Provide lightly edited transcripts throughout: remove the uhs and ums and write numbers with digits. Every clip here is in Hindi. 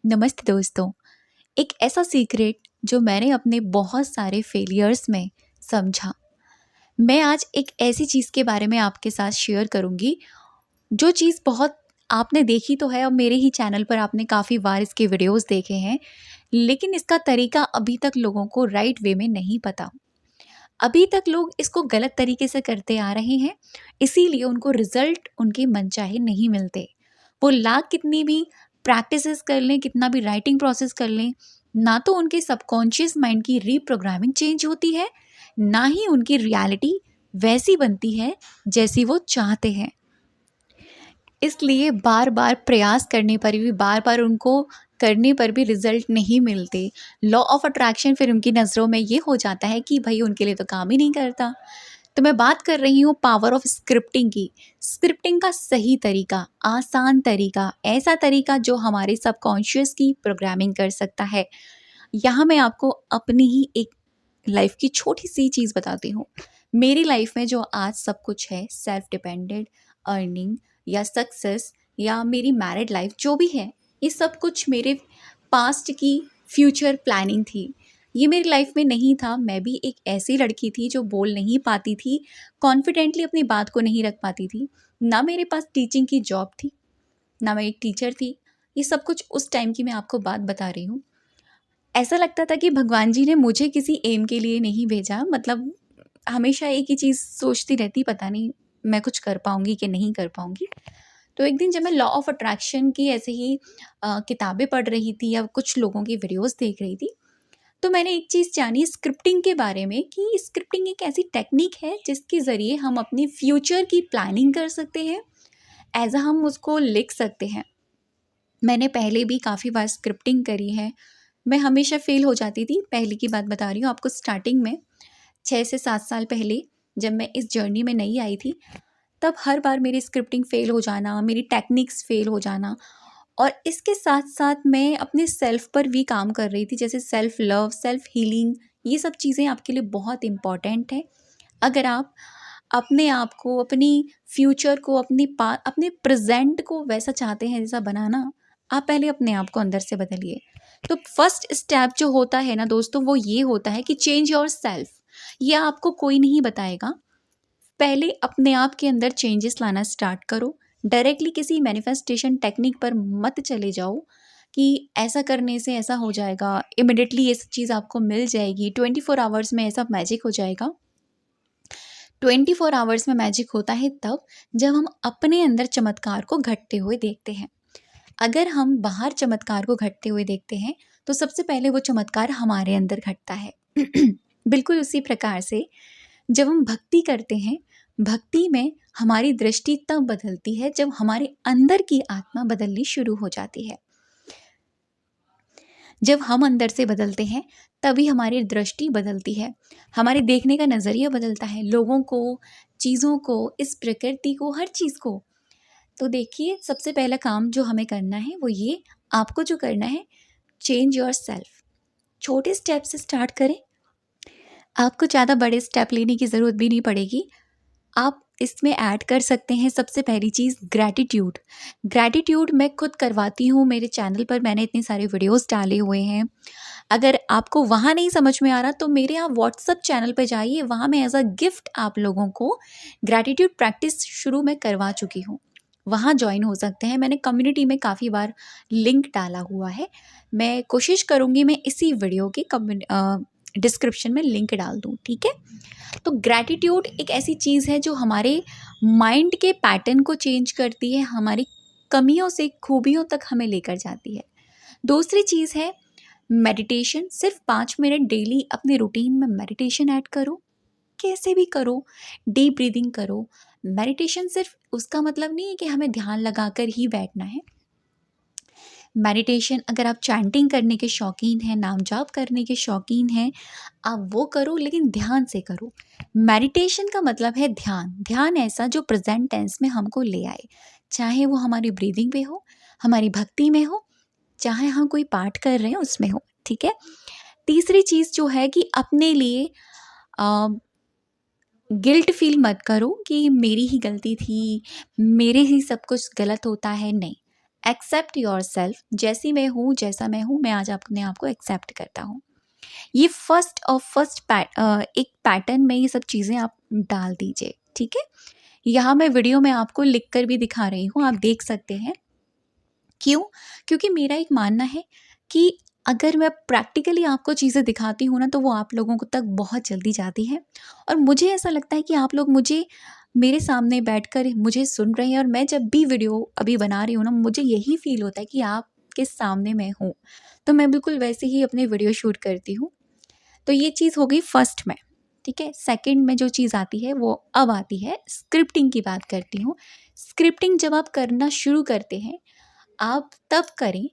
नमस्ते दोस्तों। एक ऐसा सीक्रेट जो मैंने अपने बहुत सारे फेलियर्स में समझा। मैं आज एक ऐसी चीज़ के बारे में आपके साथ शेयर करूँगी, जो चीज़ बहुत आपने देखी तो है और मेरे ही चैनल पर आपने काफ़ी बार इसके वीडियोज़ देखे हैं, लेकिन इसका तरीका अभी तक लोगों को राइट वे में नहीं पता। अभी तक लोग इसको गलत तरीके से करते आ रहे हैं, इसीलिए उनको रिज़ल्ट उनके मनचाहे नहीं मिलते। वो लाख कितनी भी प्रैक्टिसेस कर लें, कितना भी राइटिंग प्रोसेस कर लें, ना तो उनके सबकॉन्शियस माइंड की रीप्रोग्रामिंग चेंज होती है, ना ही उनकी रियलिटी वैसी बनती है जैसी वो चाहते हैं। इसलिए बार-बार प्रयास करने पर भी, बार-बार उनको करने पर भी रिज़ल्ट नहीं मिलते। लॉ ऑफ अट्रैक्शन फिर उनकी नज़रों में ये हो जाता है कि भई उनके लिए तो काम ही नहीं करता। तो मैं बात कर रही हूँ पावर ऑफ स्क्रिप्टिंग की। स्क्रिप्टिंग का सही तरीका, आसान तरीका, ऐसा तरीका जो हमारे सबकॉन्शियस की प्रोग्रामिंग कर सकता है। यहाँ मैं आपको अपनी ही एक लाइफ़ की छोटी-सी चीज़ बताती हूँ। मेरी लाइफ़ में जो आज सब कुछ है, सेल्फ डिपेंडेंट, अर्निंग या सक्सेस या मेरी मैरिड लाइफ़ जो भी है, ये सब कुछ मेरे पास्ट की फ्यूचर प्लानिंग थी। ये मेरी लाइफ़ में नहीं था। मैं भी एक ऐसी लड़की थी जो बोल नहीं पाती थी, कॉन्फिडेंटली अपनी बात को नहीं रख पाती थी। ना मेरे पास टीचिंग की जॉब थी, ना मैं एक टीचर थी। ये सब कुछ उस टाइम की मैं आपको बात बता रही हूँ। ऐसा लगता था कि भगवान जी ने मुझे किसी एम के लिए नहीं भेजा, मतलब हमेशा एक ही चीज़ सोचती रहती, पता नहीं मैं कुछ कर पाऊँगी कि नहीं कर पाऊँगी। तो एक दिन जब मैं लॉ ऑफ अट्रैक्शन की ऐसे ही किताबें पढ़ रही थी या कुछ लोगों की वीडियोज़ देख रही थी, तो मैंने एक चीज़ जानी स्क्रिप्टिंग के बारे में कि स्क्रिप्टिंग एक ऐसी टेक्निक है जिसके ज़रिए हम अपने फ्यूचर की प्लानिंग कर सकते हैं, एज़ अ हम उसको लिख सकते हैं। मैंने पहले भी काफ़ी बार स्क्रिप्टिंग करी है। मैं हमेशा फ़ेल हो जाती थी। पहले की बात बता रही हूँ आपको, स्टार्टिंग में 6 से 7 साल पहले जब मैं इस जर्नी में नई आई थी, तब हर बार मेरी स्क्रिप्टिंग फ़ेल हो जाना, मेरी टेक्निक्स फ़ेल हो जाना, और इसके साथ-साथ मैं अपने सेल्फ़ पर भी काम कर रही थी, जैसे सेल्फ़ लव, सेल्फ़ हीलिंग। ये सब चीज़ें आपके लिए बहुत इम्पॉर्टेंट है। अगर आप अपने आप को, अपनी फ्यूचर को, अपने प्रेज़ेंट को वैसा चाहते हैं जैसा बनाना, आप पहले अपने आप को अंदर से बदलिए। तो फर्स्ट स्टेप जो होता है ना दोस्तों, वो ये होता है कि चेंज योरसेल्फ। ये आपको कोई नहीं बताएगा। पहले अपने आप के अंदर चेंजेस लाना स्टार्ट करो। डायरेक्टली किसी मैनिफेस्टेशन टेक्निक पर मत चले जाओ कि ऐसा करने से ऐसा हो जाएगा, इमिडिएटली ये चीज़ आपको मिल जाएगी, 24 आवर्स में ऐसा मैजिक हो जाएगा। 24 आवर्स में मैजिक होता है तब जब हम अपने अंदर चमत्कार को घटते हुए देखते हैं। अगर हम बाहर चमत्कार को घटते हुए देखते हैं, तो सबसे पहले वो चमत्कार हमारे अंदर घटता है। बिल्कुल उसी प्रकार से जब हम भक्ति करते हैं, भक्ति में हमारी दृष्टि तब बदलती है जब हमारे अंदर की आत्मा बदलनी शुरू हो जाती है। जब हम अंदर से बदलते हैं, तभी हमारी दृष्टि बदलती है, हमारे देखने का नज़रिया बदलता है, लोगों को, चीज़ों को, इस प्रकृति को, हर चीज़ को। तो देखिए, सबसे पहला काम जो हमें करना है वो ये, आपको जो करना है, चेंज योरसेल्फ। छोटे स्टेप से स्टार्ट करें। आपको ज़्यादा बड़े स्टेप लेने की ज़रूरत भी नहीं पड़ेगी। आप इसमें ऐड कर सकते हैं सबसे पहली चीज़, ग्रैटिट्यूड। ग्रैटिट्यूड मैं खुद करवाती हूँ, मेरे चैनल पर मैंने इतने सारे वीडियोस डाले हुए हैं। अगर आपको वहाँ नहीं समझ में आ रहा तो मेरे आप व्हाट्सएप चैनल पे जाइए, वहाँ मैं एज़ अ गिफ्ट आप लोगों को ग्रैटिट्यूड प्रैक्टिस शुरू में करवा चुकी हूँ। वहाँ जॉइन हो सकते हैं, मैंने कम्युनिटी में काफ़ी बार लिंक डाला हुआ है। मैं कोशिश करूँगी मैं इसी वीडियो के डिस्क्रिप्शन में लिंक डाल दूँ, ठीक है? तो ग्रैटिट्यूड एक ऐसी चीज़ है जो हमारे माइंड के पैटर्न को चेंज करती है, हमारी कमियों से खूबियों तक हमें लेकर जाती है। दूसरी चीज़ है मेडिटेशन। सिर्फ 5 मिनट डेली अपने रूटीन में मेडिटेशन ऐड करो, कैसे भी करो, डीप ब्रीदिंग करो। मेडिटेशन सिर्फ उसका मतलब नहीं है कि हमें ध्यान लगाकर ही बैठना है। मेडिटेशन अगर आप चैंटिंग करने के शौकीन हैं, नाम जाप करने के शौकीन हैं, आप वो करो, लेकिन ध्यान से करो। मेडिटेशन का मतलब है ध्यान। ध्यान ऐसा जो प्रेजेंट टेंस में हमको ले आए, चाहे वो हमारी ब्रीदिंग पे हो, हमारी भक्ति में हो, चाहे हम कोई पाठ कर रहे हैं उसमें हो, ठीक है? तीसरी चीज़ जो है कि अपने लिए गिल्ट फील मत करो कि मेरी ही गलती थी, मेरे ही सब कुछ गलत होता है, नहीं। एक्सेप्ट योर सेल्फ, जैसी मैं हूँ, जैसा मैं हूँ, मैं आज अपने आप को एक्सेप्ट करता हूँ। ये फर्स्ट एक पैटर्न में ये सब चीज़ें आप डाल दीजिए, ठीक है। यहाँ मैं वीडियो में आपको लिख कर भी दिखा रही हूँ, आप देख सकते हैं। क्यों? क्योंकि मेरा एक मानना है कि अगर मैं प्रैक्टिकली आपको चीज़ें दिखाती हूँ ना, तो वो आप लोगों को तक बहुत जल्दी जाती है। और मुझे ऐसा लगता है कि आप लोग मुझे मेरे सामने बैठकर मुझे सुन रहे हैं, और मैं जब भी वीडियो अभी बना रही हूँ ना, मुझे यही फ़ील होता है कि आपके सामने मैं हूँ। तो मैं बिल्कुल वैसे ही अपने वीडियो शूट करती हूँ। तो ये चीज़ हो गई फर्स्ट में, ठीक है। सेकंड में जो चीज़ आती है वो अब आती है स्क्रिप्टिंग की बात करती हूँ। स्क्रिप्टिंग जब आप करना शुरू करते हैं, आप तब करें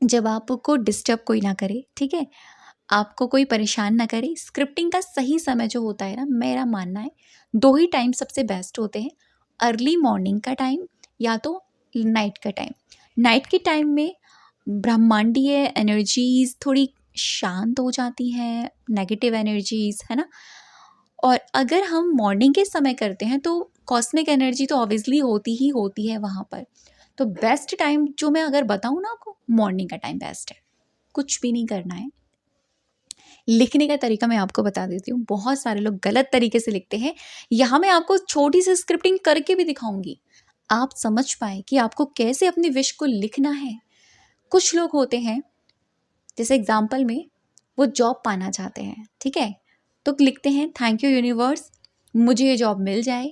जब आपको डिस्टर्ब कोई ना करे, ठीक है। आपको कोई परेशान ना करे। स्क्रिप्टिंग का सही समय जो होता है ना, मेरा मानना है 2 ही टाइम सबसे बेस्ट होते हैं। अर्ली मॉर्निंग का टाइम या तो नाइट का टाइम। नाइट के टाइम में ब्रह्मांडीय एनर्जीज़ थोड़ी शांत हो जाती हैं, नेगेटिव एनर्जीज़, है ना? और अगर हम मॉर्निंग के समय करते हैं तो कॉस्मिक एनर्जी तो ऑब्वियसली होती ही होती है वहाँ पर। तो बेस्ट टाइम जो मैं अगर बताऊँ ना आपको, मॉर्निंग का टाइम बेस्ट है। कुछ भी नहीं करना है। लिखने का तरीका मैं आपको बता देती हूँ। बहुत सारे लोग गलत तरीके से लिखते हैं। यहाँ मैं आपको छोटी सी स्क्रिप्टिंग करके भी दिखाऊँगी। आप समझ पाएँ कि आपको कैसे अपनी विश को लिखना है। कुछ लोग होते हैं, जैसे एग्ज़ाम्पल में वो जॉब पाना चाहते हैं, ठीक है? तो लिखते हैं, थैंक यू यूनिवर्स, मुझे ये जॉब मिल जाए,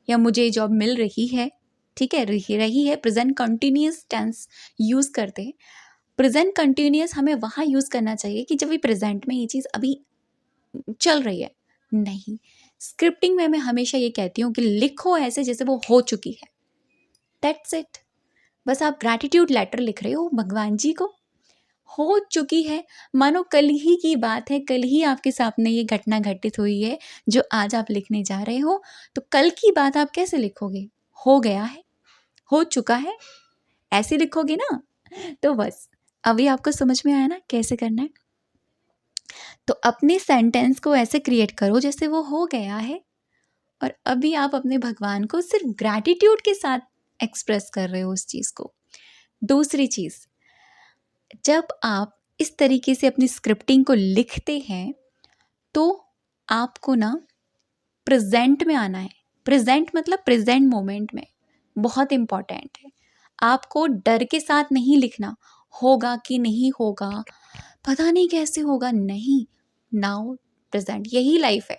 या मुझे ये जॉब मिल रही है, ठीक है? रही है, प्रेज़ेंट कंटीन्यूअस टेंस यूज़ करते हैं। प्रेज़ेंट कंटीन्यूअस हमें वहाँ यूज़ करना चाहिए कि जब भी प्रेज़ेंट में ये चीज़ अभी चल रही है। नहीं, स्क्रिप्टिंग में मैं हमेशा ये कहती हूँ कि लिखो ऐसे जैसे वो हो चुकी है। That's it. बस आप ग्रैटिट्यूड लेटर लिख रहे हो भगवान जी को, हो चुकी है। मानो कल ही की बात है, कल ही आपके सामने ये घटना घटित हुई है जो आज आप लिखने जा रहे हो। तो कल की बात आप कैसे लिखोगे? हो गया है, हो चुका है, ऐसे लिखोगे ना। तो बस अभी आपको समझ में आया ना कैसे करना है। तो अपने सेंटेंस को ऐसे क्रिएट करो जैसे वो हो गया है, और अभी आप अपने भगवान को सिर्फ ग्रैटिट्यूड के साथ एक्सप्रेस कर रहे हो उस चीज़ को। दूसरी चीज़, जब आप इस तरीके से अपनी स्क्रिप्टिंग को लिखते हैं तो आपको ना प्रेजेंट में आना है। प्रेजेंट मतलब प्रेजेंट मोमेंट में, बहुत इम्पॉर्टेंट है। आपको डर के साथ नहीं लिखना, होगा कि नहीं होगा, पता नहीं कैसे होगा, नहीं। नाउ प्रेजेंट, यही लाइफ है।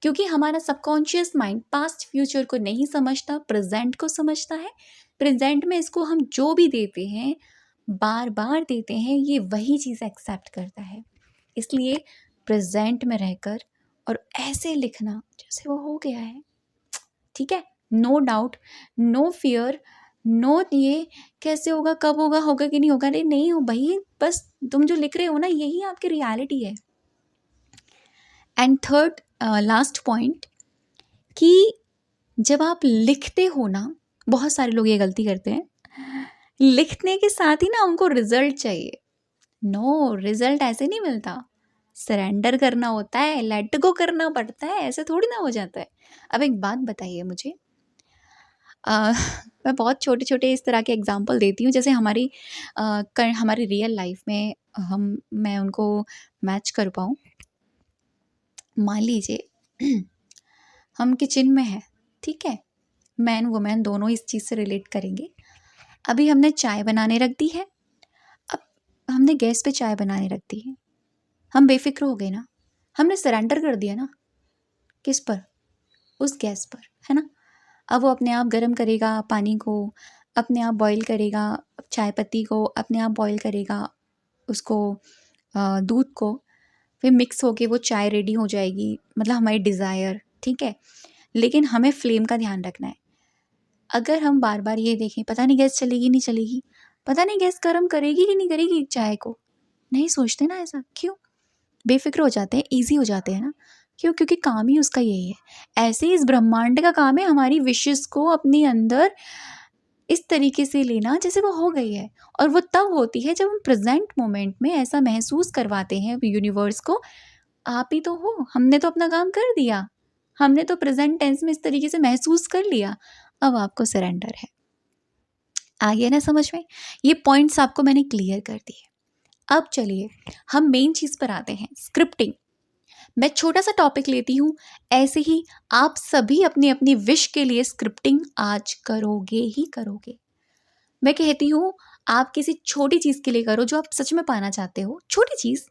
क्योंकि हमारा सबकॉन्शियस माइंड पास्ट फ्यूचर को नहीं समझता, प्रेजेंट को समझता है। प्रेजेंट में इसको हम जो भी देते हैं, बार बार देते हैं, ये वही चीज़ एक्सेप्ट करता है। इसलिए प्रेजेंट में रहकर और ऐसे लिखना जैसे वो हो गया है, ठीक है। No doubt, no fear, no ये कैसे होगा, कब होगा, होगा कि नहीं होगा, अरे नहीं हो भाई, बस तुम जो लिख रहे हो ना यही आपकी रियलिटी है। एंड थर्ड लास्ट पॉइंट, कि जब आप लिखते हो ना, बहुत सारे लोग ये गलती करते हैं, लिखने के साथ ही ना उनको रिजल्ट चाहिए। नो, रिजल्ट ऐसे नहीं मिलता। सरेंडर करना होता है, लेट गो करना पड़ता है, ऐसे थोड़ी ना हो जाता है। अब एक बात बताइए मुझे, मैं बहुत छोटे छोटे इस तरह के एग्जांपल देती हूँ, जैसे हमारी रियल लाइफ में मैं उनको मैच कर पाऊँ। मान लीजिए हम किचन में हैं, ठीक है। मैन वुमेन दोनों इस चीज़ से रिलेट करेंगे। अभी हमने चाय बनाने रख दी है। अब हमने गैस पे चाय बनाने रख दी है, हम बेफिक्र हो गए ना, हमने सरेंडर कर दिया ना, किस पर? उस गैस पर, है ना। अब वो अपने आप गर्म करेगा पानी को, अपने आप बॉईल करेगा चाय पत्ती को, अपने आप बॉईल करेगा उसको, दूध को, फिर मिक्स होके वो चाय रेडी हो जाएगी, मतलब हमारी डिज़ायर, ठीक है। लेकिन हमें फ्लेम का ध्यान रखना है। अगर हम बार बार ये देखें पता नहीं गैस चलेगी नहीं चलेगी, पता नहीं गैस गर्म करेगी कि नहीं करेगी चाय को, नहीं सोचते ना ऐसा, क्यों? बेफिक्र हो जाते हैं, ईजी हो जाते हैं ना। क्यों? क्योंकि काम ही उसका यही है। ऐसे ही इस ब्रह्मांड का काम है हमारी विशेस को अपने अंदर इस तरीके से लेना जैसे वो हो गई है। और वो तब होती है जब हम प्रेजेंट मोमेंट में ऐसा महसूस करवाते हैं यूनिवर्स को, आप ही तो हो, हमने तो अपना काम कर दिया, हमने तो प्रेजेंट टेंस में इस तरीके से महसूस कर लिया, अब आपको सरेंडर है। आ गया ना समझ में? ये पॉइंट्स आपको मैंने क्लियर कर दिए। अब चलिए हम मेन चीज़ पर आते हैं, स्क्रिप्टिंग। मैं छोटा सा टॉपिक लेती हूँ, ऐसे ही आप सभी अपनी अपनी विश के लिए स्क्रिप्टिंग आज करोगे ही करोगे। मैं कहती हूँ आप किसी छोटी चीज़ के लिए करो जो आप सच में पाना चाहते हो। छोटी चीज़,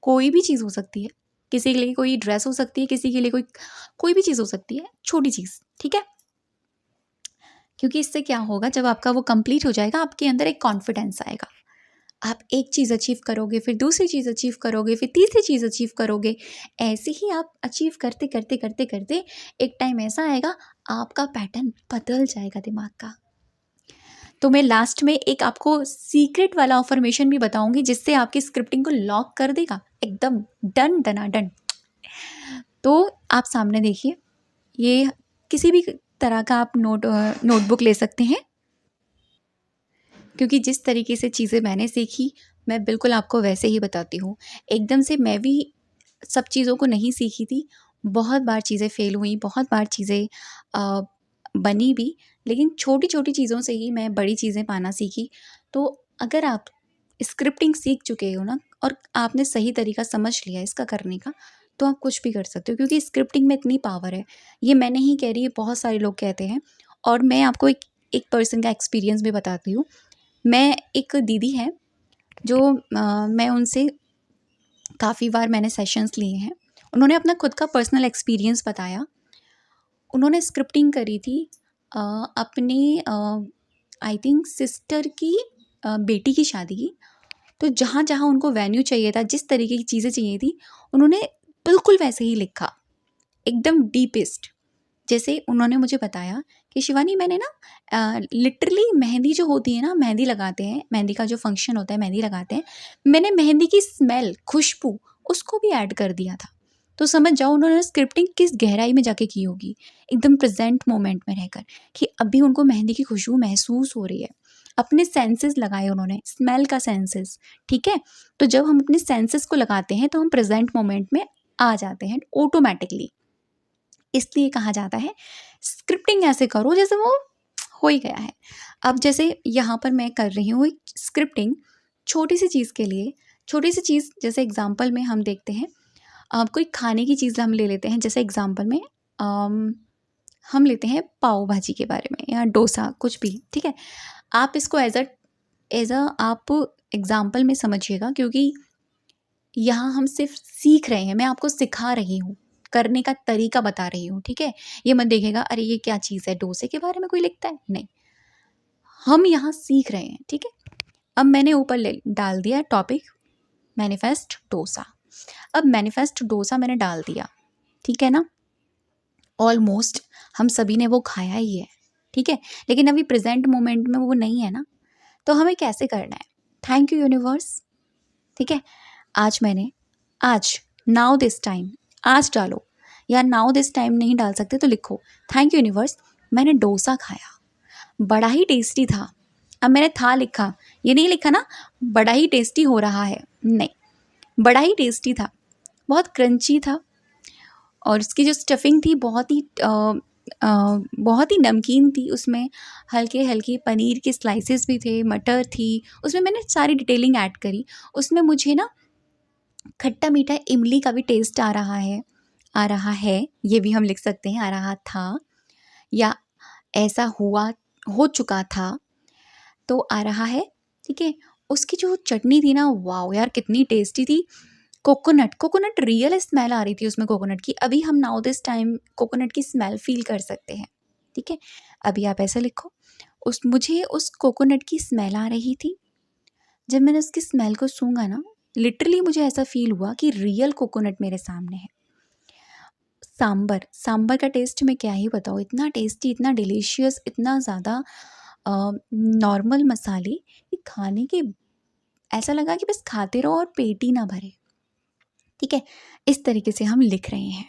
कोई भी चीज़ हो सकती है। किसी के लिए कोई ड्रेस हो सकती है, किसी के लिए कोई कोई भी चीज़ हो सकती है, छोटी चीज़, ठीक है? क्योंकि इससे क्या होगा, जब आपका वो कंप्लीट हो जाएगा आपके अंदर एक कॉन्फिडेंस आएगा। आप एक चीज़ अचीव करोगे, फिर दूसरी चीज़ अचीव करोगे, फिर तीसरी चीज़ अचीव करोगे। ऐसे ही आप अचीव करते करते करते करते एक टाइम ऐसा आएगा आपका पैटर्न बदल जाएगा दिमाग का। तो मैं लास्ट में एक आपको सीक्रेट वाला अफर्मेशन भी बताऊंगी जिससे आपकी स्क्रिप्टिंग को लॉक कर देगा, एकदम डन डना डन। तो आप सामने देखिए, ये किसी भी तरह का आप नोटबुक ले सकते हैं, क्योंकि जिस तरीके से चीज़ें मैंने सीखी मैं बिल्कुल आपको वैसे ही बताती हूँ। एकदम से मैं भी सब चीज़ों को नहीं सीखी थी, बहुत बार चीज़ें फ़ेल हुई, बहुत बार चीज़ें बनी भी, लेकिन छोटी-छोटी चीज़ों से ही मैं बड़ी चीज़ें पाना सीखी। तो अगर आप स्क्रिप्टिंग सीख चुके हो ना और आपने सही तरीका समझ लिया इसका करने का, तो आप कुछ भी कर सकते हो, क्योंकि स्क्रिप्टिंग में इतनी पावर है। ये मैं नहीं कह रही, बहुत सारे लोग कहते हैं। और मैं आपको एक एक पर्सन का एक्सपीरियंस भी बताती हूँ। मैं एक दीदी हैं जो मैं उनसे काफ़ी बार मैंने सेशंस लिए हैं। उन्होंने अपना खुद का पर्सनल एक्सपीरियंस बताया। उन्होंने स्क्रिप्टिंग करी थी अपने आई थिंक सिस्टर की बेटी की शादी की। तो जहाँ-जहाँ उनको वेन्यू चाहिए था, जिस तरीके की चीज़ें चाहिए थी, उन्होंने बिल्कुल वैसे ही लिखा, एकदम डीपेस्ट। जैसे उन्होंने मुझे बताया कि शिवानी मैंने ना लिटरली मेहंदी जो होती है ना, मेहंदी लगाते हैं, मेहंदी का जो फंक्शन होता है मेहंदी लगाते हैं, मैंने मेहंदी की स्मेल, खुशबू उसको भी ऐड कर दिया था। तो समझ जाओ उन्होंने स्क्रिप्टिंग किस गहराई में जाके की होगी, एकदम प्रेजेंट मोमेंट में रहकर, कि अभी उनको मेहंदी की खुशबू महसूस हो रही है। अपने सेंसेस लगाए उन्होंने, स्मेल का सेंसेस, ठीक है? तो जब हम अपने सेंसेस को लगाते हैं तो हम प्रेजेंट मोमेंट में आ जाते हैं ऑटोमेटिकली। इसलिए कहा जाता है स्क्रिप्टिंग ऐसे करो जैसे वो हो ही गया है। अब जैसे यहाँ पर मैं कर रही हूँ एक स्क्रिप्टिंग छोटी सी चीज़ के लिए। छोटी सी चीज़ जैसे एग्जांपल में हम देखते हैं, कोई खाने की चीज़ हम ले लेते हैं। जैसे एग्जांपल में हम लेते हैं पाव भाजी के बारे में या डोसा, कुछ भी, ठीक है? आप इसको एज अ आप एग्जांपल में समझिएगा, क्योंकि यहाँ हम सिर्फ सीख रहे हैं, मैं आपको सिखा रही हूँ, करने का तरीका बता रही हूँ, ठीक है? ये मत देखिएगा अरे ये क्या चीज़ है, डोसे के बारे में कोई लिखता है, नहीं। हम यहाँ सीख रहे हैं, ठीक है? अब मैंने ऊपर डाल दिया टॉपिक मैनिफेस्ट डोसा। अब मैनिफेस्ट डोसा मैंने डाल दिया, ठीक है ना? ऑलमोस्ट हम सभी ने वो खाया ही है, ठीक है? लेकिन अभी प्रेजेंट मोमेंट में वो नहीं है ना, तो हमें कैसे करना है? थैंक यू यूनिवर्स, ठीक है? आज नाउ दिस टाइम, आज डालो, या नाउ दिस टाइम नहीं डाल सकते तो लिखो थैंक यू यूनिवर्स, मैंने डोसा खाया, बड़ा ही टेस्टी था। अब मैंने था लिखा, ये नहीं लिखा ना बड़ा ही टेस्टी हो रहा है, नहीं, बड़ा ही टेस्टी था, बहुत क्रंची था, और उसकी जो स्टफिंग थी बहुत ही नमकीन थी। उसमें हल्के हल्के पनीर के स्लाइसेस भी थे, मटर थी, उसमें मैंने सारी डिटेलिंग ऐड करी। उसमें मुझे ना खट्टा मीठा इमली का भी टेस्ट आ रहा है, ये भी हम लिख सकते हैं, आ रहा था या ऐसा हुआ, हो चुका था, तो आ रहा है, ठीक है? उसकी जो चटनी थी ना, वाओ यार कितनी टेस्टी थी। कोकोनट रियल स्मेल आ रही थी उसमें कोकोनट की। अभी हम नाउ दिस टाइम कोकोनट की स्मेल फील कर सकते हैं, ठीक है? अभी आप ऐसे लिखो, मुझे उस कोकोनट की स्मेल आ रही थी। जब मैंने उसकी स्मेल को सूंघा ना, लिटरली मुझे ऐसा फील हुआ कि रियल कोकोनट मेरे सामने है। सांबर का टेस्ट मैं क्या ही बताऊँ, इतना टेस्टी, इतना डिलीशियस, इतना ज़्यादा नॉर्मल मसाले कि खाने के ऐसा लगा कि बस खाते रहो और पेट ही ना भरे, ठीक है? इस तरीके से हम लिख रहे हैं,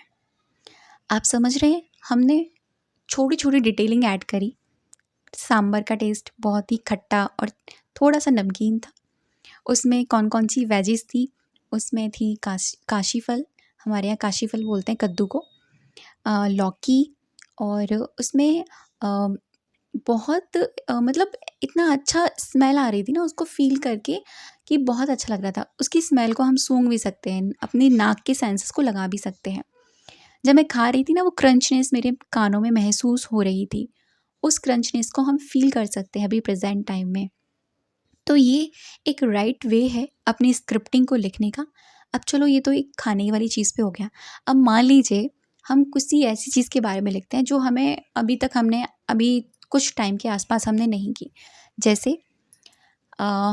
आप समझ रहे हैं? हमने छोटी छोटी डिटेलिंग ऐड करी। सांबर का टेस्ट बहुत ही खट्टा और थोड़ा सा नमकीन था। उसमें कौन कौन सी वेजिस थी, उसमें थी काशी फल, हमारे यहाँ काशी फल बोलते हैं कद्दू को, लौकी, और उसमें बहुत मतलब इतना अच्छा स्मेल आ रही थी ना उसको फ़ील करके कि बहुत अच्छा लग रहा था। उसकी स्मेल को हम सूंघ भी सकते हैं, अपनी नाक के सेंसेस को लगा भी सकते हैं। जब मैं खा रही थी ना वो क्रंचनेस मेरे कानों में महसूस हो रही थी। उस क्रंचनेस को हम फ़ील कर सकते हैं अभी प्रेज़ेंट टाइम में। तो ये एक राइट वे है अपनी स्क्रिप्टिंग को लिखने का। अब चलो ये तो एक खाने वाली चीज़ पे हो गया। अब मान लीजिए हम किसी ऐसी चीज़ के बारे में लिखते हैं जो हमें अभी कुछ टाइम के आसपास हमने नहीं की। जैसे अ,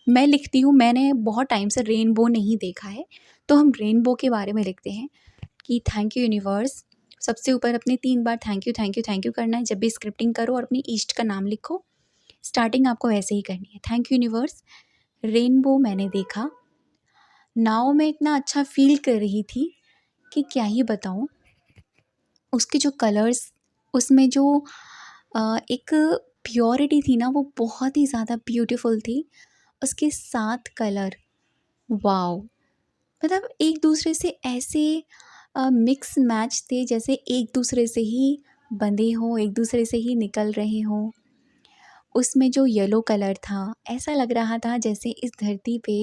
मैं लिखती हूँ, मैंने बहुत टाइम से रेनबो नहीं देखा है, तो हम रेनबो के बारे में लिखते हैं कि थैंक यू यूनिवर्स। सबसे ऊपर अपने 3 बार thank you, thank you, thank you करना है जब भी स्क्रिप्टिंग करो और अपनी ईस्ट का नाम लिखो। स्टार्टिंग आपको ऐसे ही करनी है, थैंक यू यूनिवर्स, रेनबो मैंने देखा। नाव में इतना अच्छा फ़ील कर रही थी कि क्या ही बताऊँ। उसके जो कलर्स, उसमें जो एक प्योरिटी थी ना वो बहुत ही ज़्यादा ब्यूटीफुल थी। उसके 7 कलर, वॉव! मतलब एक दूसरे से ऐसे मिक्स मैच थे जैसे एक दूसरे से ही बंधे हों, एक दूसरे से ही निकल रहे हों। उसमें जो येलो कलर था, ऐसा लग रहा था जैसे इस धरती पे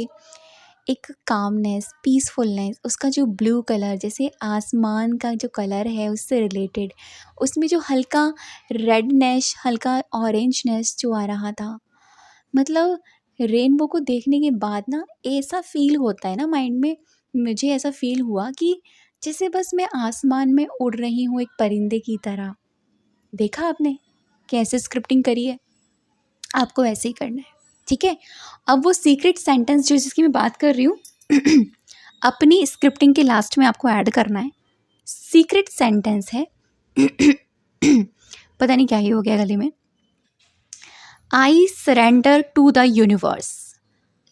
एक कामनेस, पीसफुलनेस, उसका जो ब्लू कलर जैसे आसमान का जो कलर है उससे रिलेटेड, उसमें जो हल्का रेडनेस, हल्का ऑरेंजनेस जो आ रहा था। मतलब रेनबो को देखने के बाद ना ऐसा फ़ील होता है ना माइंड में, मुझे ऐसा फ़ील हुआ कि जैसे बस मैं आसमान में उड़ रही हूँ एक परिंदे की तरह। देखा आपने कैसे स्क्रिप्टिंग करी है? आपको ऐसे ही करना है, ठीक है? अब वो सीक्रेट सेंटेंस जो जिसकी मैं बात कर रही हूँ अपनी स्क्रिप्टिंग के लास्ट में आपको ऐड करना है। सीक्रेट सेंटेंस है पता नहीं क्या ही हो गया गले में। I surrender to the universe.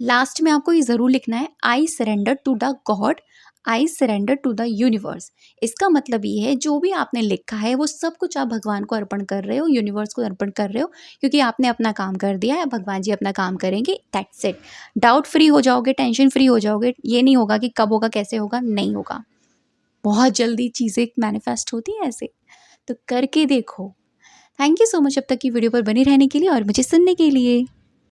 Last में आपको ये ज़रूर लिखना है, I surrender to the God, I surrender to the universe. इसका मतलब ये है जो भी आपने लिखा है वो सब कुछ आप भगवान को अर्पण कर रहे हो, यूनिवर्स को अर्पण कर रहे हो, क्योंकि आपने अपना काम कर दिया है, भगवान जी अपना काम करेंगे, दैट्स इट। डाउट फ्री हो जाओगे, टेंशन फ्री हो जाओगे। ये नहीं होगा कि कब होगा, कैसे होगा, नहीं होगा। बहुत जल्दी चीज़ें मैनिफेस्ट होती हैं ऐसे, तो करके देखो। थैंक यू सो मच अब तक की वीडियो पर बने रहने के लिए और मुझे सुनने के लिए।